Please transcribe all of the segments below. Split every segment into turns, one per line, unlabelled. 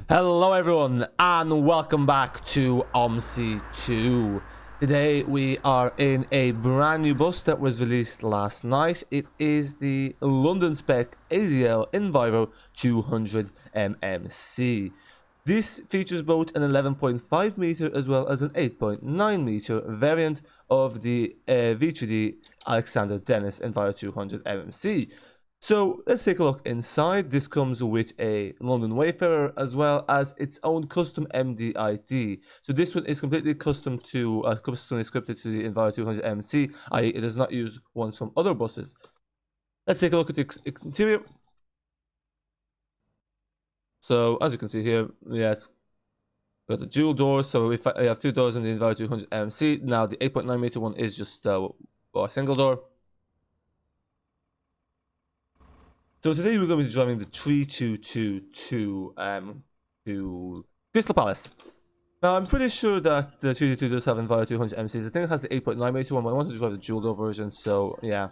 Hello everyone and welcome back to Omsi 2. Today we are in a brand new bus that was released last night. It is the London Spec ADL Enviro 200 MMC. This features both an 11.5 meter as well as an 8.9 meter variant of the V3D Alexander Dennis Enviro 200 MMC. So let's take a look inside. This comes with a London Wayfarer as well as its own custom MDID. So this one is completely customly scripted to the Enviro 200 MC, i.e. it does not use ones from other buses. Let's take a look at the interior. So as you can see here, yeah, it's got the dual doors. So we have two doors in the Enviro 200 MC. Now the 8.9 meter one is just a single door. So today we're going to be driving the 3222 to Crystal Palace. Now I'm pretty sure that the 322 does have Enviro 200 MCs. I think it has the 8.9 meter one, but I wanted to drive the dual door version, so yeah,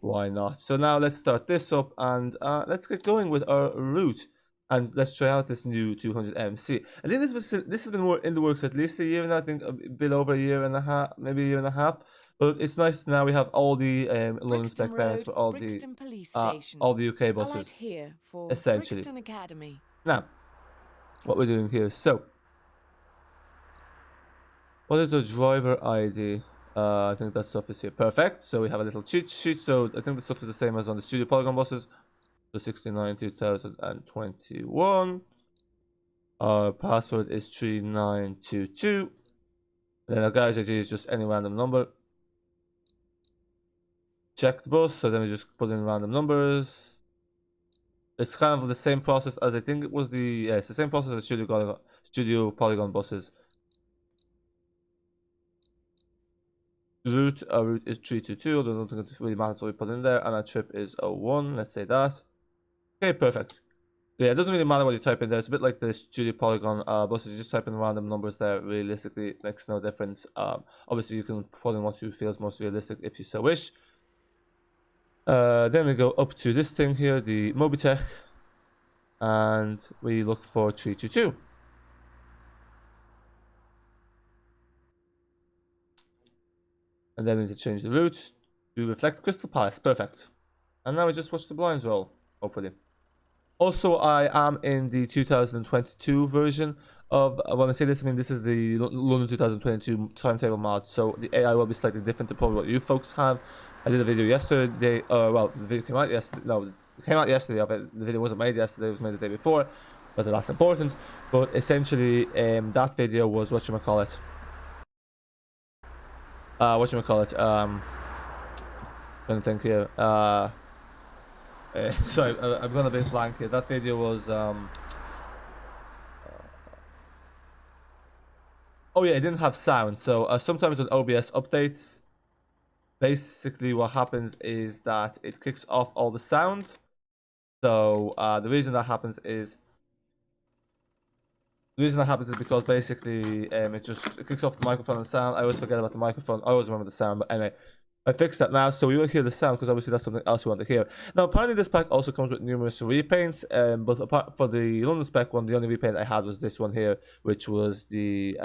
why not? So now let's start this up and let's get going with our route. And let's try out this new 200 MC. I think this has been more in the works at least a year now. I think a bit over a year and a half, maybe a year and a half. But it's nice now we have all the London Spec bands for all the UK buses, here for essentially. Academy. Now, what we're doing here. So, what is the driver ID? I think that stuff is here. Perfect. So we have a little cheat sheet. So I think the stuff is the same as on the Studio Polygon buses. So 69 2021. Our password is 3922. Then our guy's ID is just any random number. Check the bus, so then we just put in random numbers. It's kind of the same process as I think it was it's the same process as Studio Polygon buses. Route, our route is 322. I don't think it really matters what we put in there, and our trip is 01. Let's say that. Okay, perfect. Yeah, it doesn't really matter what you type in there. It's a bit like the Studio Polygon buses. You just type in random numbers there. Realistically, it makes no difference. Obviously, you can put in what you feel is most realistic if you so wish. Then we go up to this thing here, the Mobitech, and we look for 322. And then we need to change the route to reflect Crystal Palace. Perfect. And now we just watch the blinds roll, hopefully. Also, I am in the 2022 version of, when I say this, I mean this is the London 2022 timetable mod, so the AI will be slightly different to probably what you folks have. I did a video yesterday, well, the video came out yesterday, no, it came out yesterday of it. The video wasn't made yesterday, it was made the day before, but that's important. But essentially, that video was, whatchamacallit, trying to think here, sorry, I've gone a bit blank here. That video was, oh yeah, it didn't have sound, so sometimes with OBS updates, basically what happens is that it kicks off all the sound. So the reason that happens is because basically it kicks off the microphone and sound. I always forget about the microphone. I always remember the sound, but anyway, I fixed that now, so we will hear the sound because obviously that's something else we want to hear. Now, apparently this pack also comes with numerous repaints, but apart for the London Spec one, the only repaint I had was this one here, which was the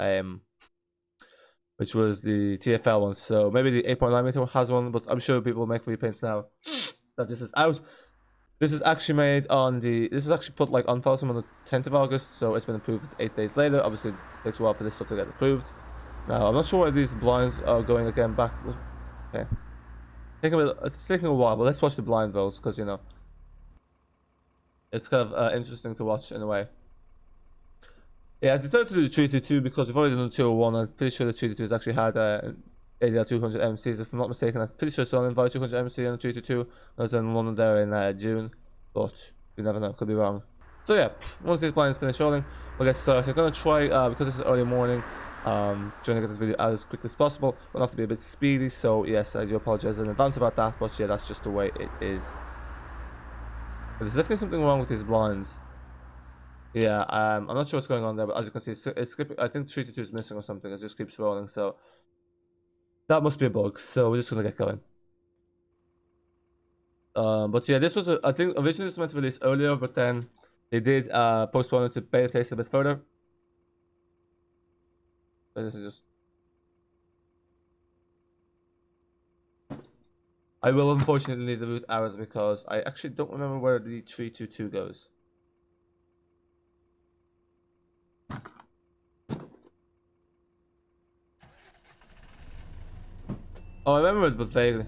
TFL one. So maybe the 8.9 meter has one, but I'm sure people make repaints now that this is out. This is actually made on this is actually put like on Falsum on the 10th of August, so it's been approved 8 days later. Obviously, it takes a while for this stuff to get approved. Now, I'm not sure where these blinds are going again back. Okay. It's taking a while, but let's watch the blind rolls because, you know, it's kind of interesting to watch in a way. Yeah, I decided to do the 322 because we've already done the 201. I'm pretty sure the 322 has actually had ADL 200 MCs. If I'm not mistaken, I'm pretty sure it's on Enviro 200 MC and the 322. I was in London there in June, but you never know, could be wrong. So yeah, once these blinds finish rolling, we'll get started. I'm going to try, because this is early morning, trying to get this video out as quickly as possible. We'll have to be a bit speedy, so yes, I do apologize in advance about that, but yeah, that's just the way it is. But there's definitely something wrong with these blinds. Yeah, I'm not sure what's going on there, but as you can see, it's skipping. I think 322 is missing or something. It just keeps rolling, so that must be a bug. So we're just gonna get going. But yeah, this was I think originally it was meant to release earlier, but then They did postpone it to beta test a bit further. But this is just... I will unfortunately need the root arrows because I actually don't remember where the 322 goes. Oh, I remember it, but vaguely.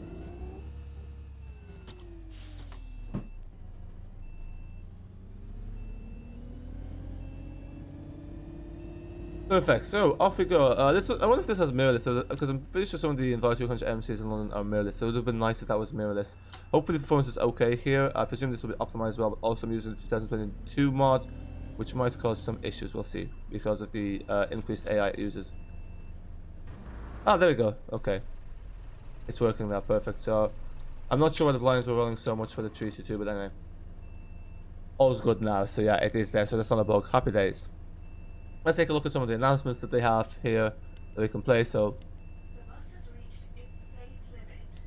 Perfect. So off we go. I wonder if this has mirrorless, because I'm pretty sure some of the Enviro 200 MMCs in London are mirrorless. So it would have been nice if that was mirrorless. Hopefully the performance is okay here. I presume this will be optimized well, but also I'm using the 2022 mod, which might cause some issues. We'll see because of the increased AI it uses. Ah, there we go. Okay, it's working now. Perfect. So I'm not sure why the blinds were rolling so much for the 322, but anyway, all's good now. So yeah, it is there. So that's not a bug. Happy days. Let's take a look at some of the announcements that they have here that we can play. So,
The bus has reached its safe limit.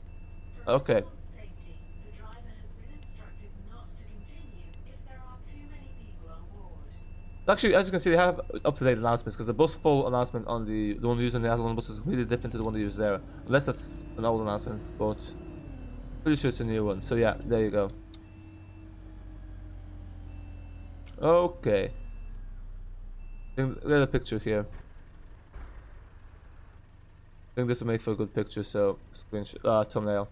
For
okay.
everyone's safety, the driver has been instructed not to continue if there are too many people on board.
Actually, as you can see, they have up-to-date announcements because the bus full announcement on the one used on the Addon London bus is completely different to the one they use there. Unless that's an old announcement, but pretty sure it's a new one. So yeah, there you go. Okay. Look at the picture here. I think this will make for a good picture, so screenshot, thumbnail.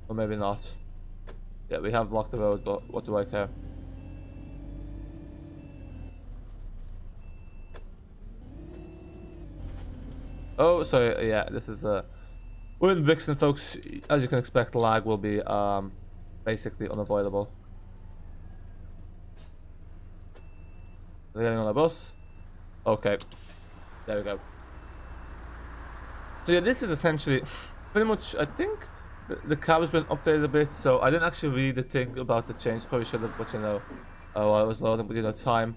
Or maybe not. Yeah, we have blocked the road, but what do I care? Oh, sorry, yeah, this is we're in Brixton, folks. As you can expect, lag will be basically unavoidable. We're getting on the bus. Okay, there we go. So yeah, this is essentially pretty much, I think the cab has been updated a bit, so I didn't actually read the thing about the change. Probably should have, but you know, while I was loading, but you know, time,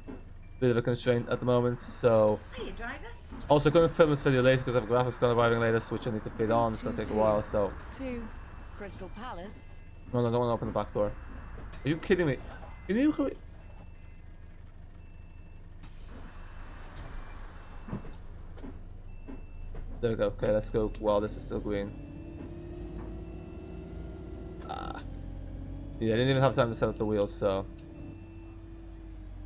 bit of a constraint at the moment, so.
Hiya, driver.
Also, couldn't film this video later because I have graphics gonna arriving later, so which I need to fit on. It's gonna take a while, so.
To Crystal Palace.
No, don't want to open the back door. Are you kidding me? Can you go? There we go. Okay, let's go. Wow, this is still green. Yeah, I didn't even have time to set up the wheels, so.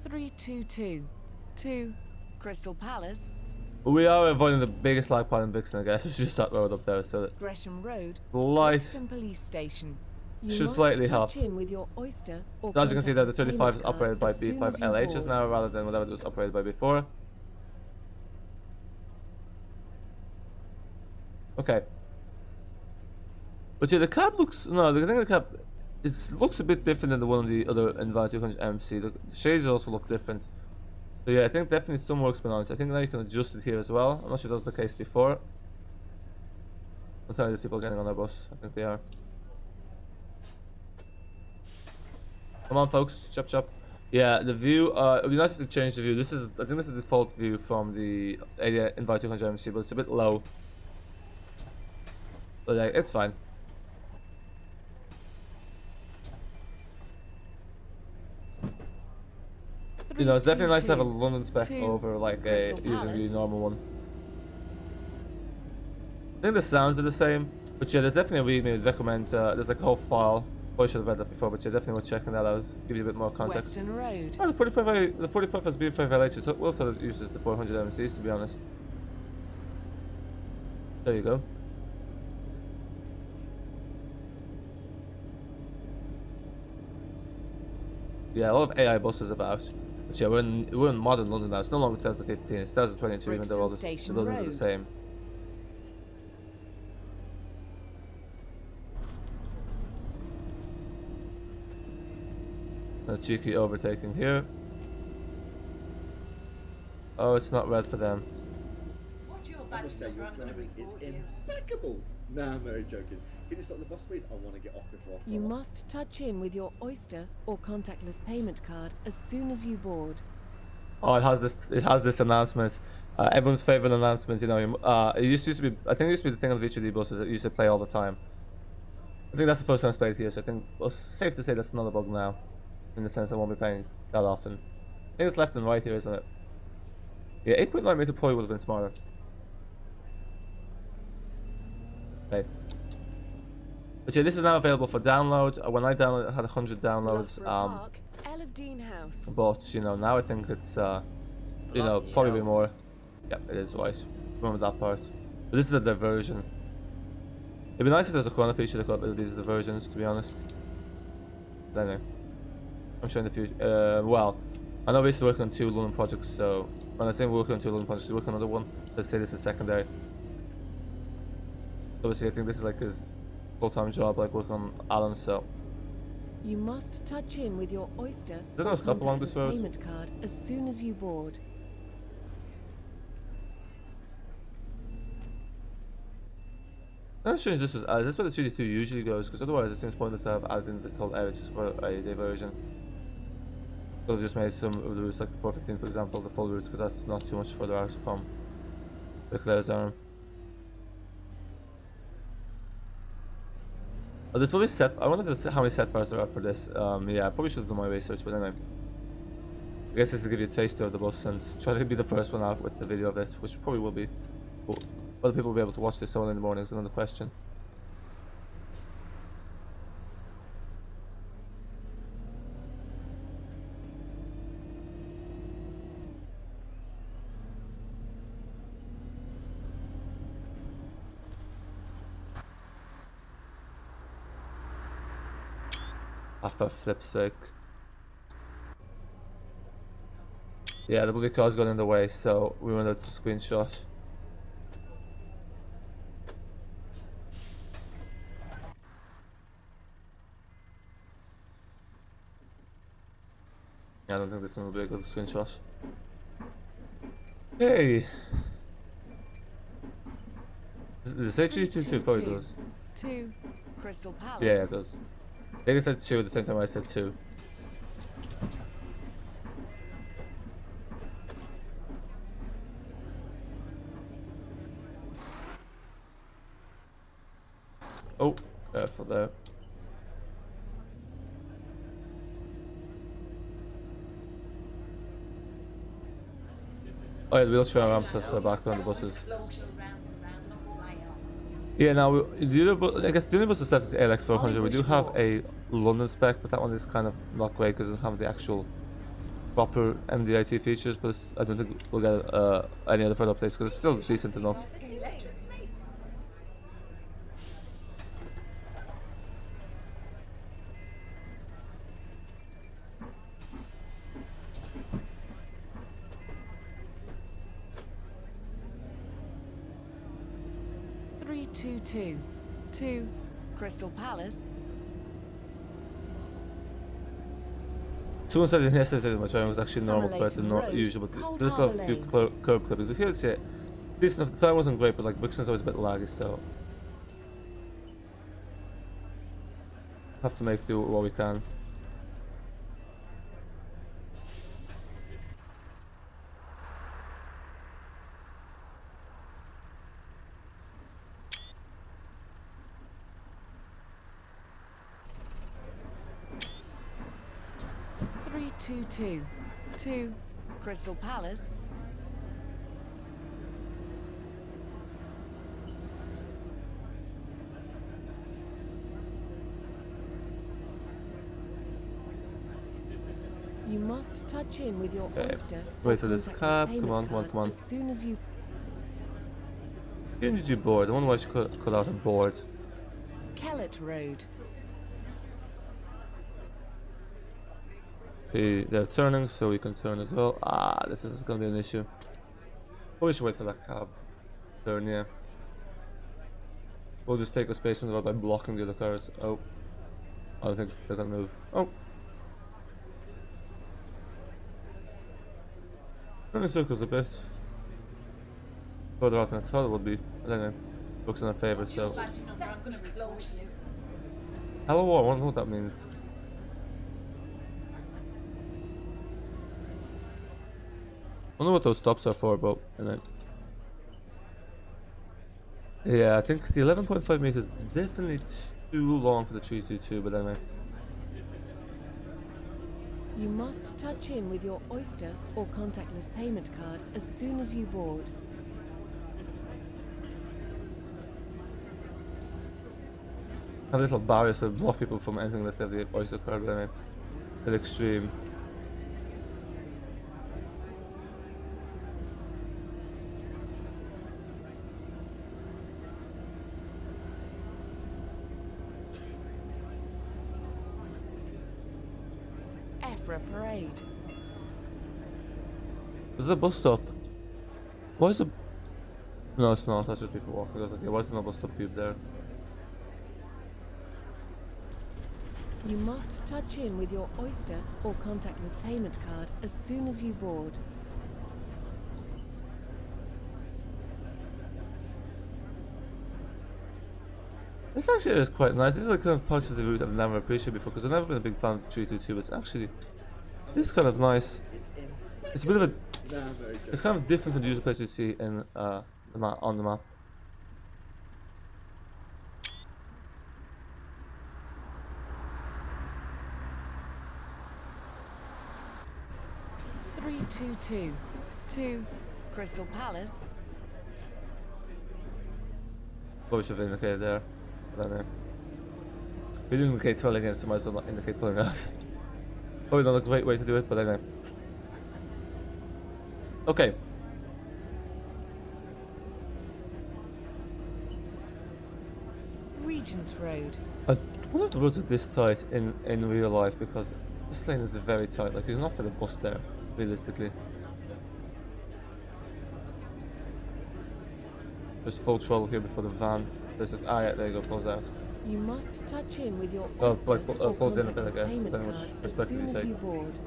322 to Crystal Palace.
We are avoiding the biggest lag part in Brixton, I guess. It's just that road up there, so.
Gresham Road.
Light.
Brixton Police Station. You
Should
must
slightly help.
touch in with your Oyster or
As you can see, that the
contactless
35 is
payment
operated by
card as soon as you
B5LHs
board.
now, rather than whatever it was operated by before. Okay. But yeah, the cab looks. No, I think the cab. It looks a bit different than the one on the other Enviro 200 MC. The shades also look different. So yeah, I think definitely some work's been on it. I think now you can adjust it here as well. I'm not sure that was the case before. I'm telling you, these people are getting on their bus. I think they are. Come on, folks. Chop chop. Yeah, the view. It'd be nice to change the view. This is, I think, this is the default view from the ADL Enviro 200 MC, but it's a bit low. But like, it's fine. You know, it's definitely nice to have a London Spec over like a using the normal one. I think the sounds are the same, but yeah, there's definitely a readme. I'd recommend. There's like a whole file. Probably should have read that before, but yeah, definitely worth checking that out. Give you a bit more context.
Western Road.
Oh, the 45 has B5LH, so it also uses the 400 MCs, to be honest. There you go. Yeah, a lot of AI buses about. But yeah, we're in modern London now. It's no longer 2015, it's 2022, even though all the buildings are the same. A cheeky overtaking here. Oh, it's not red for them.
I must say, your driving is impeccable. Nah, I'm very joking. Can you stop the bus, please? I want to get off before I fall
You
off.
must touch in with your Oyster or contactless payment card as soon as you board.
Oh, it has this. It has this announcement. Everyone's favorite announcement. You know, it used to be. I think it used to be the thing on the VHD buses that used to play all the time. I think that's the first time I played here, so I think it's safe to say that's not a bug now. In the sense I won't be playing that often. I think it's left and right here, isn't it? Yeah, 8.9 meter probably would have been smarter. Okay. But yeah, this is now available for download. When I downloaded, it had 100 downloads. But you know, now I think it's you know, probably more. Yep, it is right. Remember that part. But this is a diversion. It'd be nice if there's a corner feature that got rid of these diversions, to be honest. But anyway, I'm sure in the future. Well, I know we used to work on 2 London projects, so when I say we're working on 2 London projects, we work on another one. So I'd say this is secondary. Obviously, I think this is like his full-time job, like working on Alan. So
You must touch in with your Oyster
They're gonna stop along this road.
payment card as soon as you board.
I'm not sure if this was added. This is where the 2D2 usually goes, because otherwise it seems pointless to have added in this whole area just for a diversion. Could have just made some of the routes like the 415, for example, the full routes, because that's not too much further out from the Claire's arm. Oh, there's probably set. I wonder if there's how many set bars there are for this. Yeah, I probably should have done my research, but anyway. I guess this is to give you a taste of the bus and try to be the first one out with the video of this, which probably will be. But other people will be able to watch this early in the morning is another question. Ah, for flip's sake. Yeah, the blue car's got in the way, so we wanted to screenshot. Yeah, I don't think this one will be a good screenshot. Hey! Does it say 2? Probably does.
2 Crystal Palace.
Yeah, it does. I think I said 2 at the same time I said 2. Oh, careful there. Oh yeah, the wheelchair ramps at the back on the buses. Yeah, now I guess the only bus that's left is ALX 400. We do have a London spec, but that one is kind of not great because it doesn't have the actual proper MDIT features. But I don't think we'll get any other further updates because it's still decent enough.
Two Crystal Palace.
Someone said in yesterday that my driving was actually normal compared to not usual, but there's still a few curb clippings. But here's it. Decent enough. The time wasn't great, but like Brixton's always a bit laggy, so have to make do with what we can.
Two Crystal Palace. You must touch in with your Oyster.
Wait for this cab. Come on.
As soon as you.
As soon as you board. I wonder why she cut out a board.
Kellett Road.
Okay, they're turning, so we can turn as well. Ah, this is gonna be an issue. We should wait for that cab turn, yeah. We'll just take a space on the road by blocking the other cars. Oh. I don't think they're gonna move. Oh. Running circles a bit. Further out than I thought it would be. But anyway, looks in our favour, so. Hello War, I wonder what that means. I don't know what those stops are for, but anyway. Yeah, I think the 11.5 meters definitely too long for the 322, but anyway.
You must touch in with your Oyster or contactless payment card as soon as you board.
Have little barriers to block people from entering, let's say, the Oyster card, but anyway. At extreme.
After a parade.
Is there a bus stop? Why is the... No, it's not. That's just people walking. I was like, yeah, why is there no bus stop cube there?
You must touch in with your Oyster or contactless payment card as soon as you board.
This actually is quite nice. These are the kind of parts of the route I've never appreciated before, because I've never been a big fan of 322, but it's actually... This is kind of nice. It's a bit of a... It's kind of different from the usual place you see in the map, on the map.
to Crystal Palace.
Probably should have indicated there. I don't know. We didn't indicate twirling in, so might as well not indicate pulling out. Probably not a great way to do it, but anyway. Okay.
Regent Road.
One of the roads are this tight in real life, because this lane is very tight. Like, you can not fit a bus there, realistically. There's full throttle here before the van. So it's like, ah, yeah, there you go, pulls out.
You must touch in with your
Oh,
Oyster
like,
or
pulls in a bit, I
contactless
guess,
payment
then which
card as
perspective
soon
you
as
take.
you board.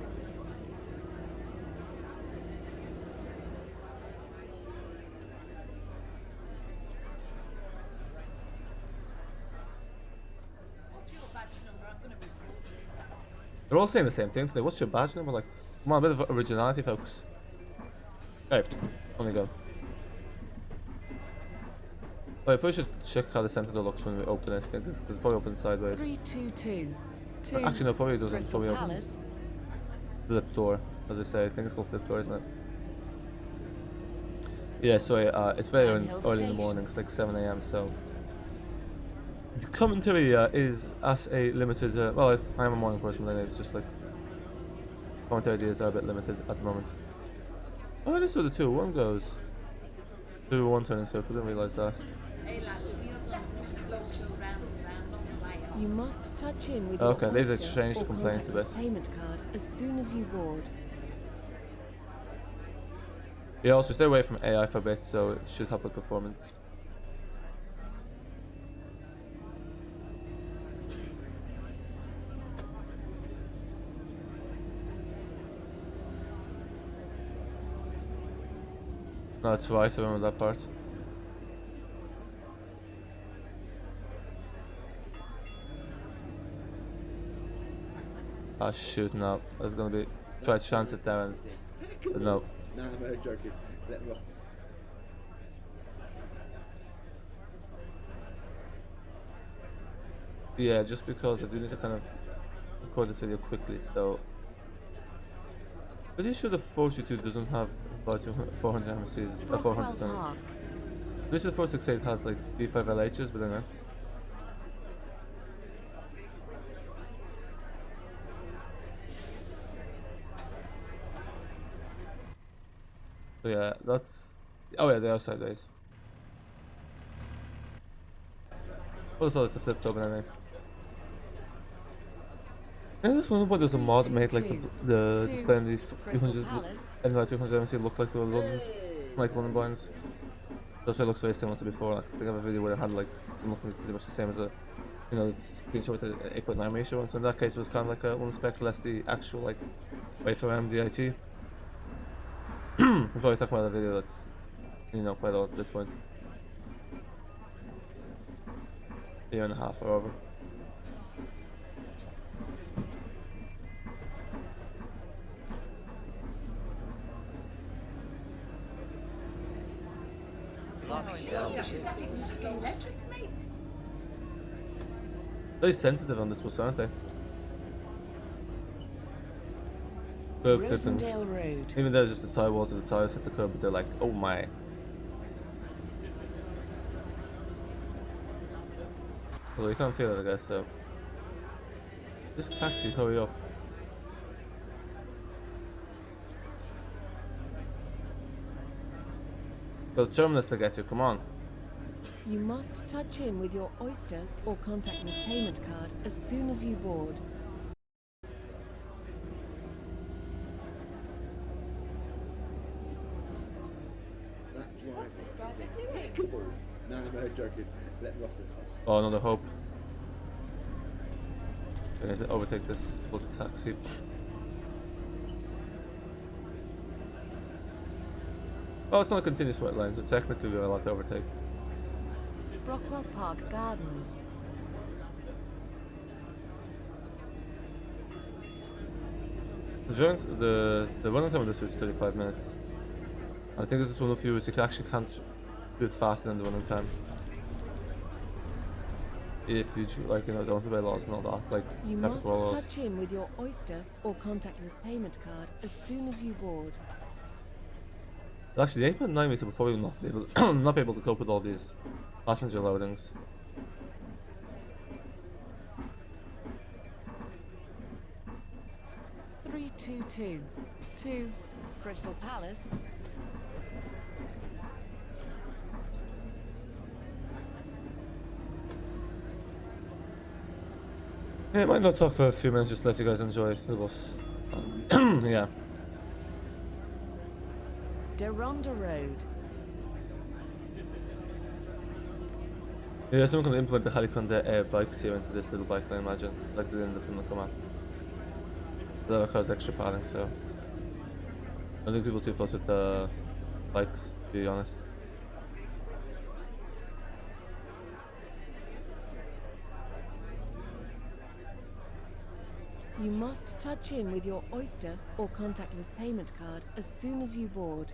They're all saying the same thing today. What's your badge number? Like, come on, a bit of originality, folks. Right, on you go. Oh, I probably should check how the center door looks when we open it. I think because it's probably open sideways.
322
Actually, no, probably doesn't.
Crystal
Probably
Palace.
opens. Flip door, as I say. I think it's called flip door, isn't it? Yeah, so it's very early in the
Station.
morning. It's like 7 AM, so... The commentary is at a limited... well, I am a morning person, but anyway, it's just like... Commentary ideas are a bit limited at the moment. Oh, this is where the 201 goes. 201 turning circle, didn't realise that.
You must touch in with
Okay,
your
these are
Oyster
strange
or
complaints a bit.
contactless payment card as soon as you board.
Yeah, also stay away from AI for a bit, so it should help with performance. No, that's right, I remember that part. Ah, shoot, no. I was gonna be... Try to chance it there and... But no.
Nah, I'm only joking. Let me off.
Yeah, just because I do need to kind of record this video quickly, so... Pretty sure the 422 doesn't have about 400 MMCs, 400 on it.
Park.
Pretty sure the 468 has like B5 LHs, but anyway. So yeah, that's... Oh yeah, they are sideways. I thought it's a flip top, but anyway. I just wonder why there's a mod that made like the display in these 200 and 200 MC look like they were London, like London blinds. That's why it looks very similar to before. Like, I think I have a video where I had like them looking pretty much the same as a, you know, screenshot with the 8.9 ratio one. So in that case, it was kind of like a London Spec less the actual like waveform DIT. I'm probably talking about a video that's, you know, quite old at this point. A year and a half or over. Very sensitive on this bus, aren't they? Curb clippings.
Rosendale Road.
Even though it's just the sidewalls of the tires hit the curb, but they're like, oh my. Well, you can't feel it, I guess, so. This taxi, hurry up. Got the terminus to get to, come on.
You must touch in with your Oyster or contactless payment card as soon as you board.
That driver is impeccable. No, no, joking. Let me off this bus.
Oh, another hope. I need to overtake this bloody taxi. Oh, it's not a continuous white line, so technically we're allowed to overtake.
Brockwell Park Gardens.
The running time of this is 35 minutes. I think this is one of the few you actually can't do it faster than the running time. If you like, you know, don't obey laws and all that, like
You
traffic
must
laws.
touch in with your Oyster or contactless payment card as soon as you board.
Actually, the 8.9 meter will probably not be able not be able to cope with all these passenger loadings.
Three two two to Crystal Palace.
Yeah, I might not talk for a few minutes, just let you guys enjoy the bus. Yeah.
Deronda Road.
Yeah, someone can implement the Heliconda bikes here into this little bike lane, imagine, like they did in the Plymouth come out. That cause extra padding, so I don't think people too fussed with the bikes, to be honest.
You must touch in with your Oyster or contactless payment card as soon as you board.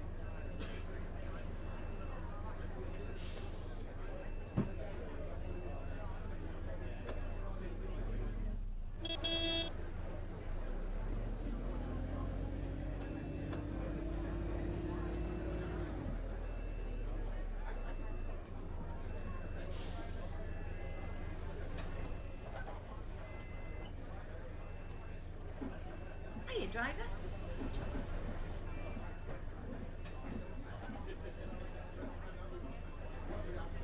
Hiya, driver.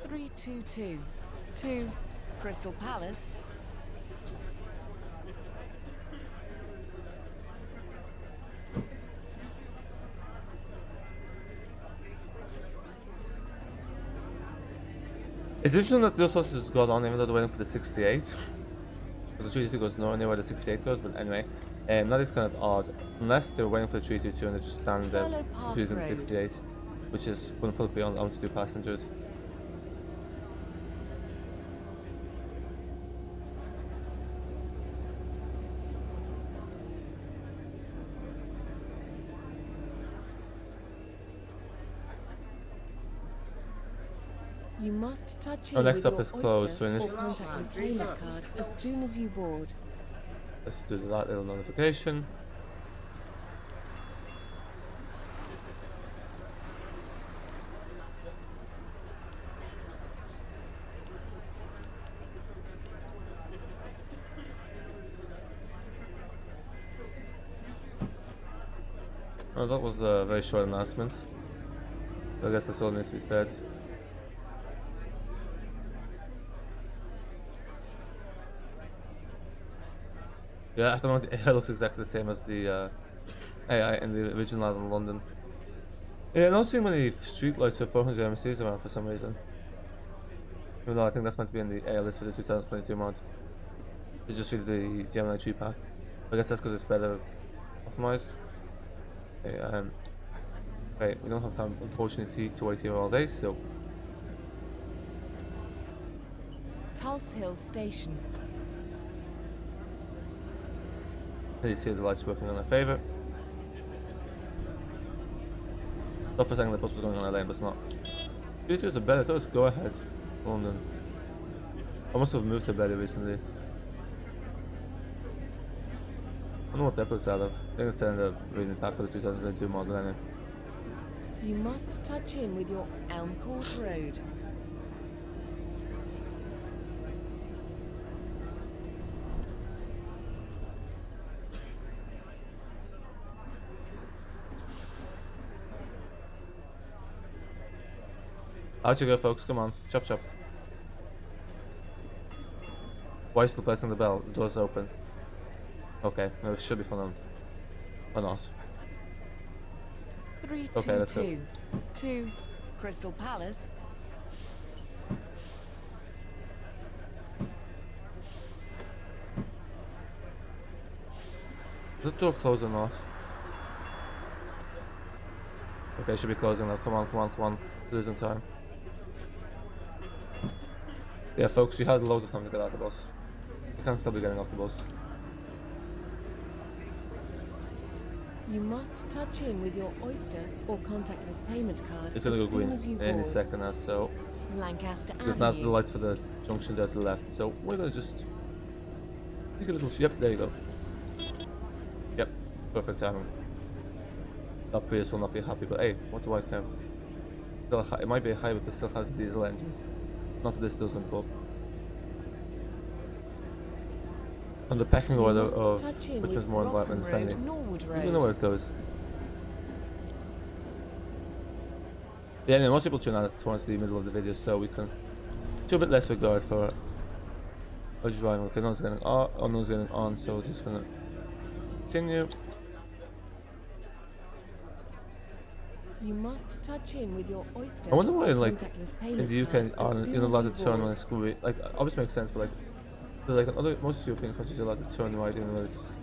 Three two two to Crystal Palace.
It's interesting that those buses just got on even though they're waiting for the 68. Because the 322 goes nowhere near where the 68 goes, but anyway. That is kind of odd. Unless they're waiting for the 322 and they're just standing there
Fellow Park
using the
Road.
68. Which is wouldn't put beyond on to do passengers.
You must touch in
Oh, next
with
up
your
is closed, so
Oyster
in
or
this-
contactless payment card as soon as you board.
Let's do that little notification. Oh, that was a very short announcement. I guess that's all that needs to be said. Yeah, at the moment the AI looks exactly the same as the AI in the original Addon London. Yeah, not seeing many streetlights or 400 MMCs around for some reason. Even though I think that's meant to be in the AI list for the 2022 mod. It's just really the Gemini 3 pack. I guess that's because it's better optimized. Okay, right, we don't have time, unfortunately, to wait here all day, so
Tulse Hill Station.
you see the lights working in our favour. Thought for a second the bus was going on a lane, but it's not. It is a better, let's go ahead. London. I must have moved to better recently. don't know what that puts out of. I think it's ended up reading the pack for the 2022 model anyway.
You must touch in with your Elm Court Road.
Out you go, folks. Come on. Chop chop. Why is still pressing the bell? The door's open. Okay, no, it should be fun on. Or not.
3,
Okay,
2,
let's go.
2. 2. Crystal Palace.
Is the door closed or not? Okay, it should be closing now. Come on, come on, come on. Losing time. Yeah, folks, you had loads of time to get out of the bus. You can't still be getting off the bus.
You must touch in with your Oyster or contactless payment card
It's
as
gonna go
soon
green
as you
any
board.
second now, so
Lancaster
there's not the
Avenue.
lights for the junction there to the left, so we're gonna just take a little. Yep, there you go. Yep, perfect timing. That Prius will not be happy, but hey, what do I care? Still it might be a hybrid, but still has diesel engines. Not that this doesn't, but on the pecking
You
order
must
of
touch in
which
with
one's more
Robson
environment friendly.
Road, Norwood
You don't know
Road.
where it goes. Yeah, anyway, most people tune out towards the middle of the video, so we can show a bit less regard for a driving. Okay, no one's getting on, no one's getting on, so we're just gonna continue.
You must touch in with your Oyster
I wonder why,
or
like,
contactless
in
payment
the
card
UK,
as soon
you're not
as
allowed
you
to turn when
board.
it's screwy. Like, obviously makes sense, but like, in most European countries, you're allowed to turn right even when it's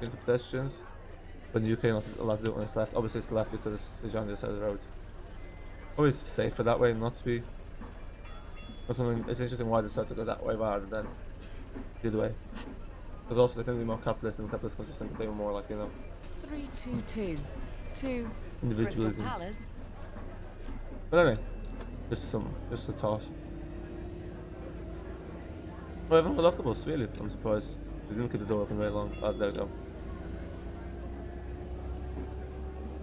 into pedestrians. But in the UK, you're not allowed to do it when it's left. Obviously, it's left because it's the on the other side of the road. Always safer that way, not to be. But something, it's interesting why they decided to go that way rather than the other way. Because also they tend to be more capitalist, and capitalist countries tend to be more like, you know,
3, 2, 2. 2. Crystal
individualism.
Palace.
But anyway, just a thought. Well, everyone got off the bus, really. I'm surprised they didn't keep the door open very long. Oh, there we go.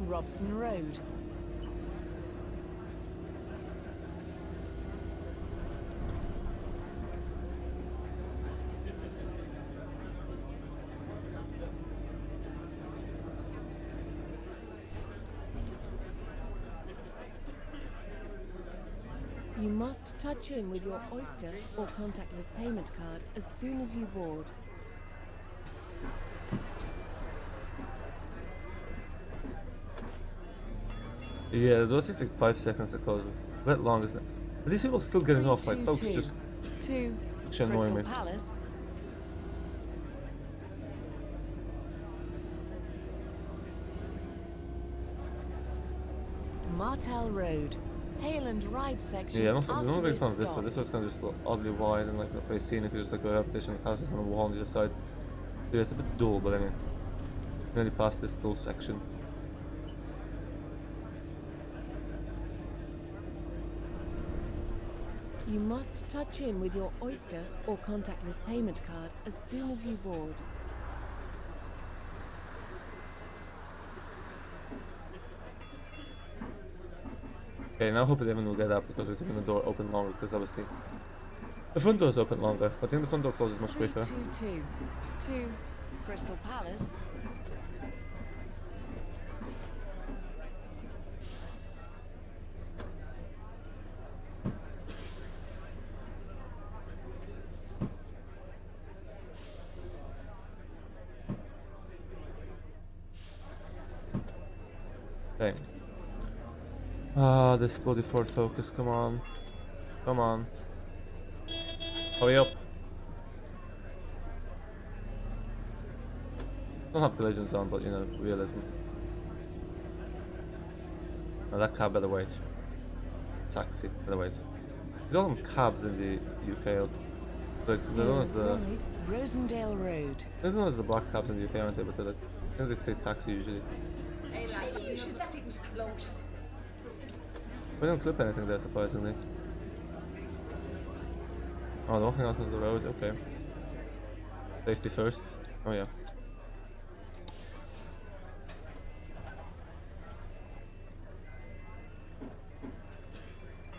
Robson Road. You must touch in with your Oyster or contactless payment card as soon as you board.
Yeah, those takes like 5 seconds to close. A bit long, isn't it? Are these people still getting off? Like,
3,
folks,
2,
just
2.
actually annoying
Crystal
me.
Palace. Martel Road. Hail and ride section.
Yeah, I'm not a
after
big
this
fan of this one.
stop.
This one's kind of just oddly wide and like not very scenic. It's just like a repetition of houses on the wall on the other side. Yeah, it's a bit dull, but anyway. Nearly past this dull section.
You must touch in with your Oyster or contactless payment card as soon as you board.
Okay, now hopefully everyone will get out because we're keeping the door open longer because obviously the front door is open longer. But I think the front door closes much
3,
quicker.
2, 2. 2. Crystal Palace.
Okay. Ah, this bloody Ford Focus, come on. Come on. Hurry up. Don't have collisions on, but you know, realism. Now that cab better wait. Taxi, better wait. You don't have cabs in the UK. Like, they're known as the,
Ride Rosendale Road.
they're known as the black cabs in the UK, aren't they? But they're like, I think they say taxi usually.
Hey, lad, that thing was close.
We don't clip anything there, surprisingly. Oh, walking onto the road, okay. Safety first. Oh yeah.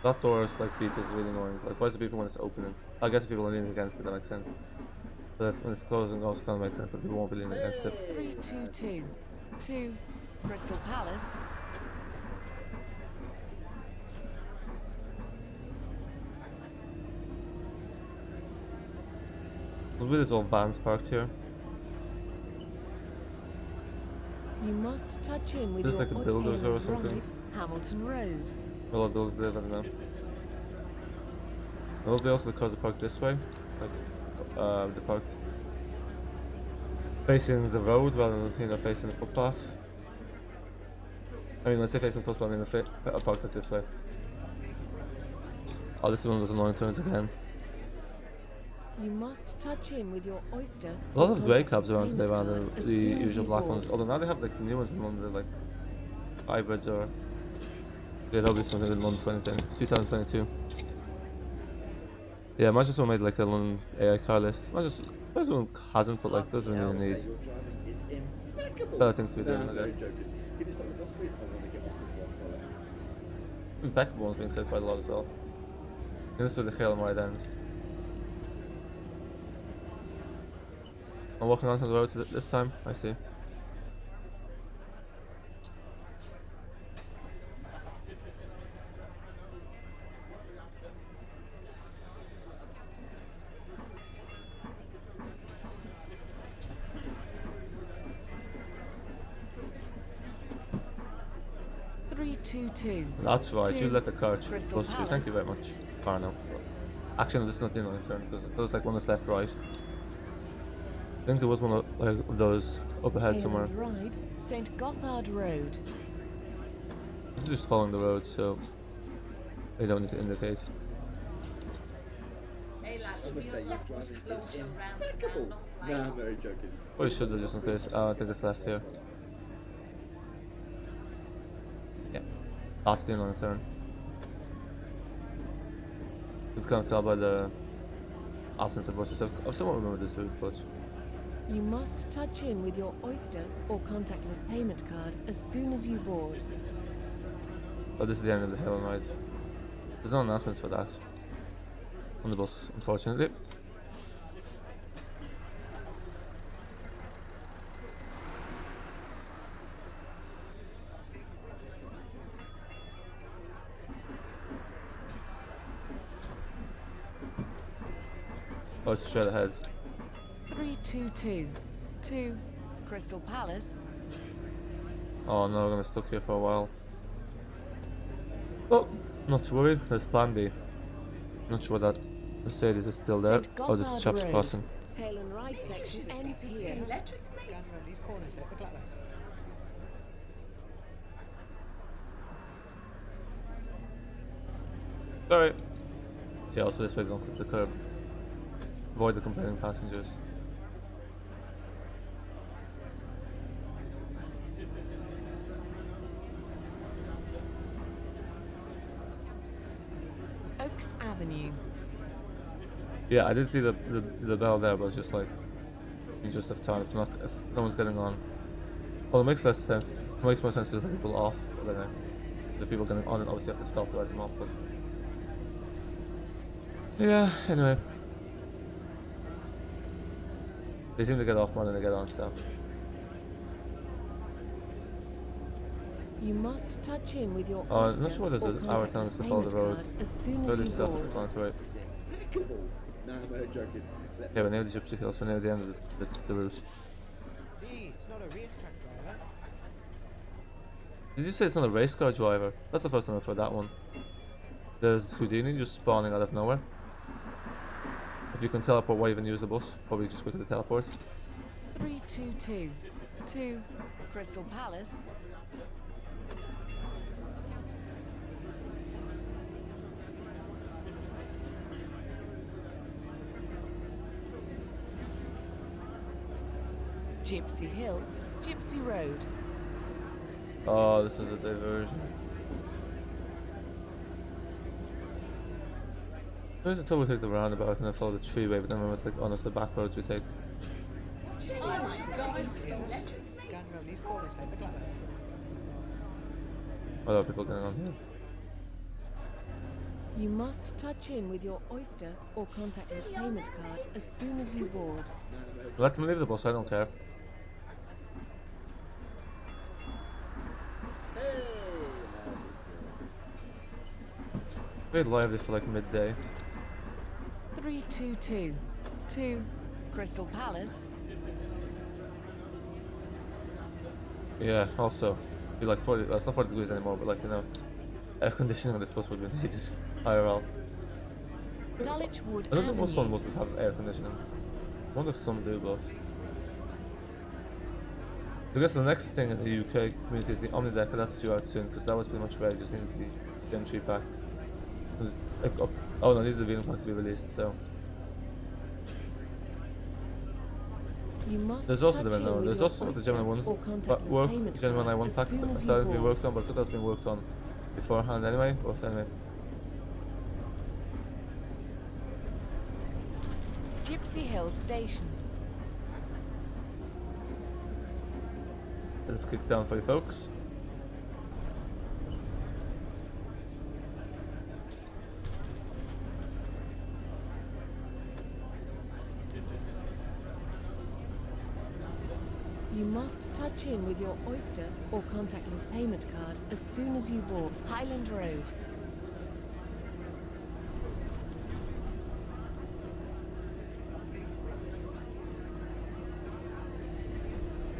That door's like beep is really annoying. Like, why is it beeping when it's opening? I guess if people are leaning against it, that makes sense. But if, when it's closing, it also kind of makes sense, but people won't be leaning against it.
322 to Crystal Palace.
There'll be this old vans parked here.
You must touch in with
This is
your
like a builder's or something.
right, Hamilton Road.
A lot of buildings there, I don't know. Well, they also the cars are parked this way. Like, they're parked facing the road rather than, you know, facing the footpath. I mean, when I say facing the footpath, I mean the parked like this way. Oh, this is one of those annoying turns again.
You must touch in with your oyster.
A lot
or
of grey
contactless
cabs around today
payment
rather
card
than
as
the
soon as
usual
you
black
board.
ones. Although now they have like new ones in London, they're like hybrids or yeah, that'll be something in London 2022. Yeah, imagine someone made like a London AI car list. Imagine someone hasn't, but like doesn't really need.
Your driving is impeccable.
Better things to be
No,
doing, I
I'm
guess.
very joking. Can you stop the bus, please? I want to get off before I throw it.
Impeccable one's being said quite a lot as well. And this is where the Hale and Ride ends. I'm walking onto the road this time, I see. That's right, you let the car
Crystal
bust through. Thank you very much. Far now. Actually, no, this is not the only turn because there was like one that's left right. I think there was one of those up ahead somewhere.
Ride, St. Gothard Road.
This is just following the road, so they don't need to indicate.
Hey lad,
I must say,
you're
your
left was
driving is
closer round
impeccable.
and not
No,
like
I'm very joking.
Or you should have just in case. I think it's left here. Yeah, that's the annoying turn. You can kind of tell by the absence of buses. I've somewhat remembered this route, but
You must touch in with your oyster or contactless payment card as soon as you board.
oh, this is the end of the Hale and Ride. There's no announcements for that on the bus, unfortunately. Oh, it's straight ahead.
322 to Crystal Palace.
Oh no, we're gonna be stuck here for a while. Oh, not to worry, there's plan B. Not sure that Mercedes is still there.
St.
Oh, this
Gothard
chap's
Road.
crossing.
Hail and Ride section ends here.
electrics, mate.
Sorry. See, also this way, don't clip the curb. Avoid the complaining passengers.
Oaks Avenue.
Yeah, I did see the bell there, but it's just like in just of time. If no one's getting on. Well, it makes less sense. It makes more sense to just let people off. But then, if people getting on, and obviously have to stop to let them off. But yeah, anyway, they seem to get off more than they get on. So
You must touch in with your
I'm
oyster
not sure there's
or
an hour telling us to
contactless
follow the
payment
road.
card as soon
Road
as you
is
board.
self-explanatory.
It's impeccable. No, I'm very joking.
Yeah, we're near the Gypsy Hill, so we're near the end of the route.
It's not a racetrack driver.
Did you say it's not a race car driver? That's the first time I've heard that one. There's Houdini just spawning out of nowhere. If you can teleport, why even use the bus? Probably just quickly teleport.
322 to Crystal Palace. Gypsy Hill, Gypsy Road.
Oh, this is a diversion. There's a trouble we take the roundabout and I follow the treeway, but then remember it's like, oh no, it's the back roads we take.
Oh my god, it's electrics, mate.
Going round these corners like the glass.
A lot of people getting on here.
You must touch in with your Oyster or contactless payment card as soon as you board.
Let them leave the bus, I don't care. Very lively for like midday.
322 to Crystal Palace.
Yeah, also, be like 40, well, it's not 40 degrees anymore, but like, you know, air conditioning on this bus would be needed. IRL.
Dulwich Wood
I don't think most
Avenue.
one buses have air conditioning. I wonder if some do, but... I guess the next thing in the UK community is the Omni Decker. That's due out soon, because that was pretty much ready, just needed the entry pack. Oh no, needed the Venom pack to be released, so...
You must
There's also
touch
the
in
no,
with
there's
your
also the Gemini
Oyster
1
or contactless
work,
payment
Gemini
card
1
as
packs
soon
that
as you
started to be
board.
worked on, but I thought that was being worked on beforehand anyway, but anyway.
Gypsy Hill Station.
Let's kick down for you folks.
You must touch in with your Oyster or contactless payment card as soon as you board. Highland Road.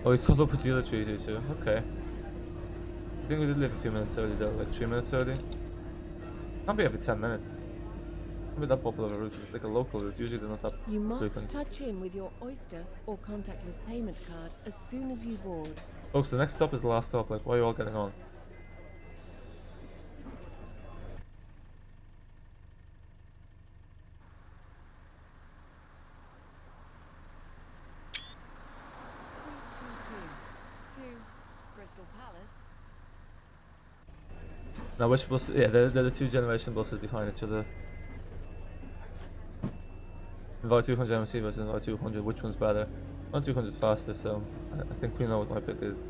Oh, we caught up with the other 322, okay. I think we did leave a few minutes early though, like 3 minutes early. Can't be every 10 minutes. Can't be that popular of a route, 'cause it's like a local route, usually they're not that
You must
frequent.
touch in with your Oyster or contactless payment card as soon as you board.
Folks, the next stop is the last stop, like why are you all getting on?
To Crystal Palace.
Now which bus, yeah, they're the two generation buses behind each other. Invite 200 MMC versus Invite 200, which one's better? 200 is faster, so I think we know what my pick is.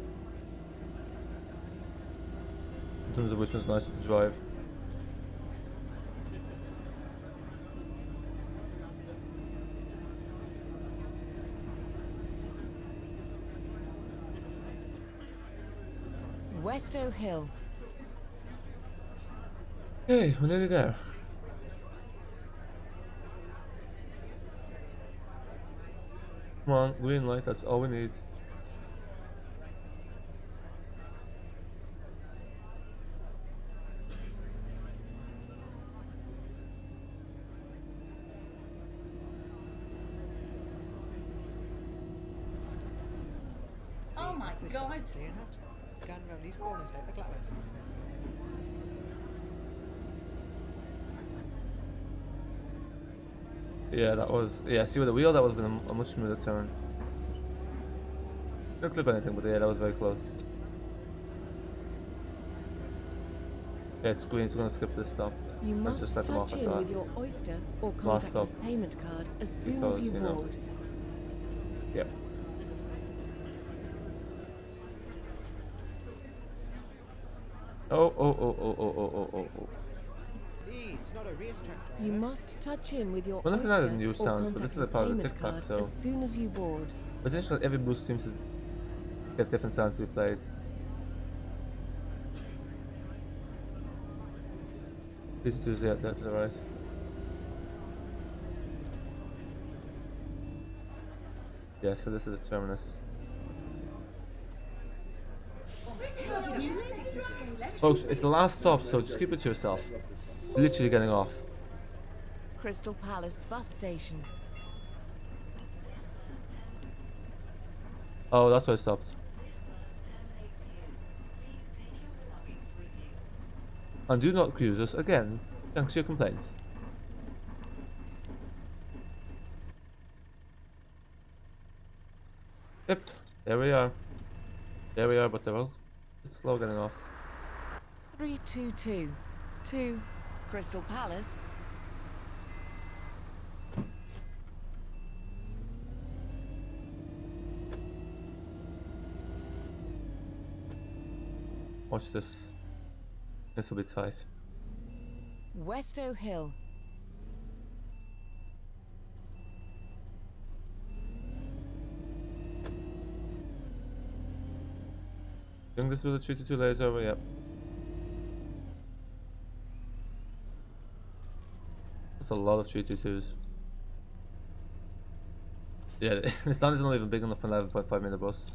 In terms of which one's nicer to drive.
Westow Hill.
Okay, we're nearly there. Come on, green light, that's all we need.
Oh my
Sister,
god!
seeing that? Going round these corners like the glass.
Yeah, that was, yeah, see with the wheel, that would have been a much smoother turn. Didn't clip anything, but yeah, that was very close. Yeah, it's green, so we're gonna skip this stop.
You
Let's
must
just let them off
touch
like
in
that.
with your Oyster or
Last stop.
contactless payment card as soon
Because,
as you
you know.
board.
Yep. Oh.
It's not a racetrack driver.
You must touch in with your
Well, this is
Oyster
not a new
or
sounds, but this is a
contactless
part of the
payment
TikTok,
card
so-
as soon as you board.
It's interesting that every boost seems to get different sounds to be played. These two, yeah, that's to the right. Yeah, so this is the terminus. Folks, it's the last stop, so just keep it to yourself. Literally getting off.
Crystal Palace bus station.
This bus terminates.
Oh, that's why I stopped.
This bus terminates here. Please take your belongings with you.
And do not accuse us again. Thanks for your complaints. Yep, there we are. There we are, but they're all a bit slow getting off.
322 to Crystal Palace.
Watch this. This will be tight.
Westo Hill.
Doing this with a 222 layers over, yep. That's a lot of 322s. Yeah, this stand is not even big enough for an 11.5 meter bus,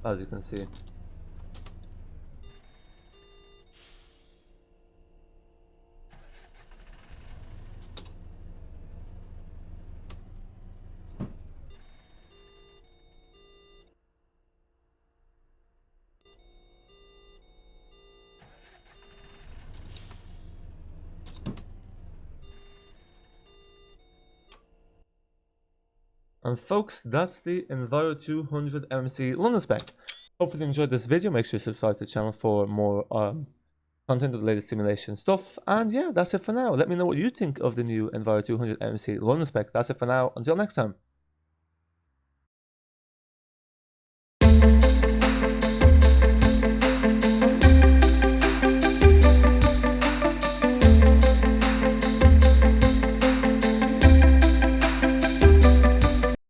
as you can see. And folks, that's the Enviro 200 MMC London Spec. Hopefully you enjoyed this video. Make sure you subscribe to the channel for more content of the latest simulation stuff. And yeah, that's it for now. Let me know what you think of the new Enviro 200 MMC London Spec. That's it for now. Until next time.